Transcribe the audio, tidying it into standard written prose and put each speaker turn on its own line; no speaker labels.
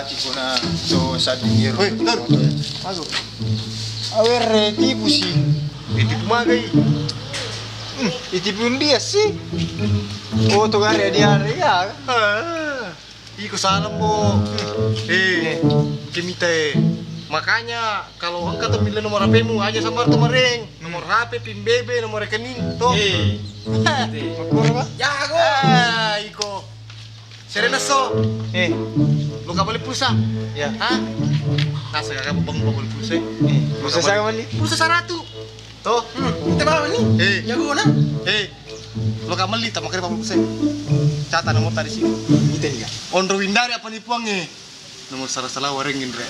hati ko na so sa dinero.
Woi, Tur. Masuk.
Awer tipu sih.
Itipu magai.
Itipun dia sih. Oh, tuh hari dia ya.
Iko salam mo. Kimite. Makanya kalau engkau tuh milih nomor HP-mu aja sama temereng. Nomor HP, PIN BB, nomor rekening. Tuh.
Makura ka?
Jago. Iko. Serena so. Lu gak boleh pulsa.
Ya.
Hah? Nasa kakak bang boleh pulsa.
Pulsa saya mali.
Pulsa 100. Tuh.
Kita bawa nih. Jago na.
Lu gak meli tak makanya pulsa. Catat nomor tadi sih.
Ite dia.
Ondro Windari apa nih puangnya? Nomor salah-salah warengin, Re.